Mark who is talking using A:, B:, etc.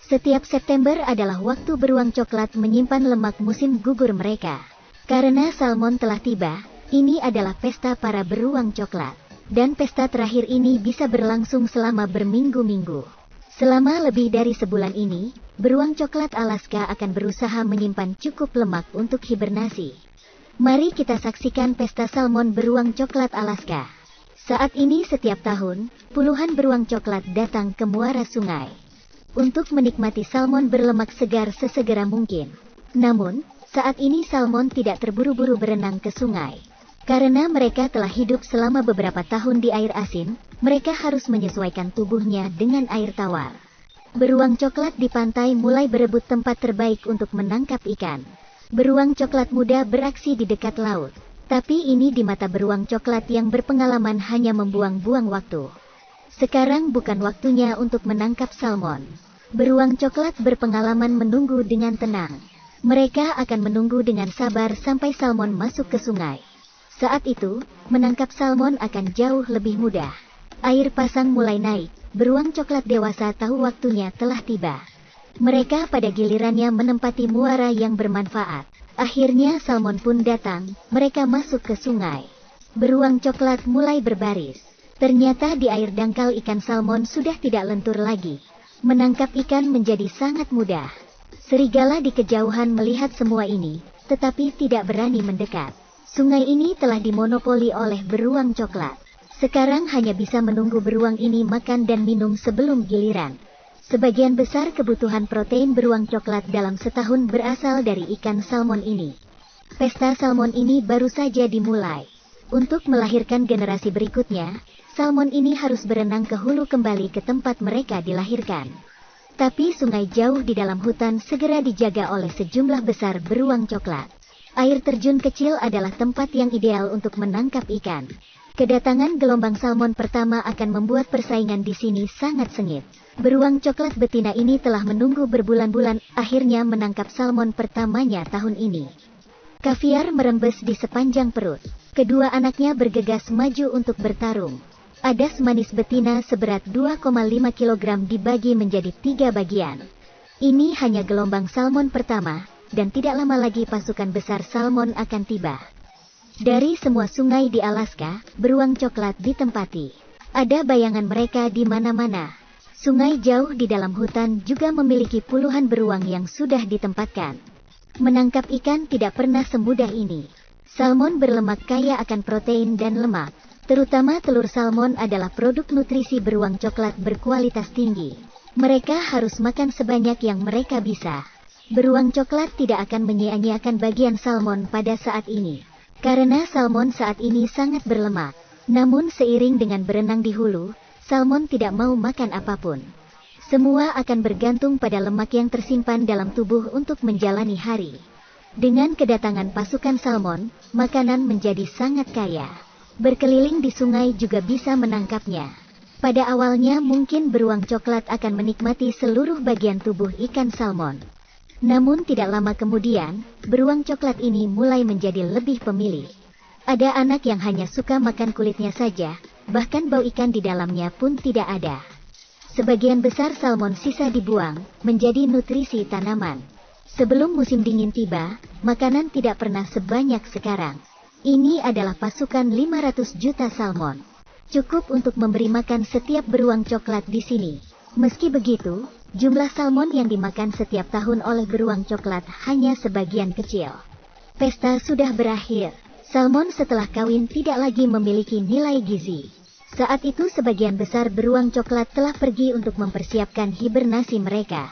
A: Setiap September adalah waktu beruang coklat menyimpan lemak musim gugur mereka. Karena salmon telah tiba, ini adalah pesta para beruang coklat. Dan pesta terakhir ini bisa berlangsung selama berminggu-minggu. Selama lebih dari sebulan ini, beruang coklat Alaska akan berusaha menyimpan cukup lemak untuk hibernasi. Mari kita saksikan pesta salmon beruang coklat Alaska. Saat ini setiap tahun, puluhan beruang coklat datang ke muara sungai untuk menikmati salmon berlemak segar sesegera mungkin. Namun, saat ini salmon tidak terburu-buru berenang ke sungai. Karena mereka telah hidup selama beberapa tahun di air asin, mereka harus menyesuaikan tubuhnya dengan air tawar. Beruang coklat di pantai mulai berebut tempat terbaik untuk menangkap ikan. Beruang coklat muda beraksi di dekat laut. Tapi ini di mata beruang coklat yang berpengalaman hanya membuang-buang waktu. Sekarang bukan waktunya untuk menangkap salmon. Beruang coklat berpengalaman menunggu dengan tenang. Mereka akan menunggu dengan sabar sampai salmon masuk ke sungai. Saat itu, menangkap salmon akan jauh lebih mudah. Air pasang mulai naik, beruang coklat dewasa tahu waktunya telah tiba. Mereka pada gilirannya menempati muara yang bermanfaat. Akhirnya salmon pun datang, mereka masuk ke sungai. Beruang coklat mulai berbaris. Ternyata di air dangkal ikan salmon sudah tidak lentur lagi. Menangkap ikan menjadi sangat mudah. Serigala di kejauhan melihat semua ini, tetapi tidak berani mendekat. Sungai ini telah dimonopoli oleh beruang coklat. Sekarang hanya bisa menunggu beruang ini makan dan minum sebelum giliran. Sebagian besar kebutuhan protein beruang coklat dalam setahun berasal dari ikan salmon ini. Pesta salmon ini baru saja dimulai. Untuk melahirkan generasi berikutnya, salmon ini harus berenang ke hulu kembali ke tempat mereka dilahirkan. Tapi sungai jauh di dalam hutan segera dijaga oleh sejumlah besar beruang coklat. Air terjun kecil adalah tempat yang ideal untuk menangkap ikan. Kedatangan gelombang salmon pertama akan membuat persaingan di sini sangat sengit. Beruang coklat betina ini telah menunggu berbulan-bulan, akhirnya menangkap salmon pertamanya tahun ini. Kaviar merembes di sepanjang perut. Kedua anaknya bergegas maju untuk bertarung. Adas manis betina seberat 2,5 kg dibagi menjadi 3 bagian. Ini hanya gelombang salmon pertama, dan tidak lama lagi pasukan besar salmon akan tiba. Dari semua sungai di Alaska, beruang coklat ditempati. Ada bayangan mereka di mana-mana. Sungai jauh di dalam hutan juga memiliki puluhan beruang yang sudah ditempatkan. Menangkap ikan tidak pernah semudah ini. Salmon berlemak kaya akan protein dan lemak. Terutama telur salmon adalah produk nutrisi beruang coklat berkualitas tinggi. Mereka harus makan sebanyak yang mereka bisa. Beruang coklat tidak akan menyia-nyiakan bagian salmon pada saat ini. Karena salmon saat ini sangat berlemak. Namun seiring dengan berenang di hulu, salmon tidak mau makan apapun. Semua akan bergantung pada lemak yang tersimpan dalam tubuh untuk menjalani hari. Dengan kedatangan pasukan salmon, makanan menjadi sangat kaya. Berkeliling di sungai juga bisa menangkapnya. Pada awalnya mungkin beruang coklat akan menikmati seluruh bagian tubuh ikan salmon. Namun tidak lama kemudian, beruang coklat ini mulai menjadi lebih pemilih. Ada anak yang hanya suka makan kulitnya saja, bahkan bau ikan di dalamnya pun tidak ada. Sebagian besar salmon sisa dibuang, menjadi nutrisi tanaman. Sebelum musim dingin tiba, makanan tidak pernah sebanyak sekarang. Ini adalah pasukan 500 juta salmon. Cukup untuk memberi makan setiap beruang coklat di sini. Meski begitu, jumlah salmon yang dimakan setiap tahun oleh beruang coklat hanya sebagian kecil. Pesta sudah berakhir. Salmon setelah kawin tidak lagi memiliki nilai gizi. Saat itu sebagian besar beruang coklat telah pergi untuk mempersiapkan hibernasi mereka.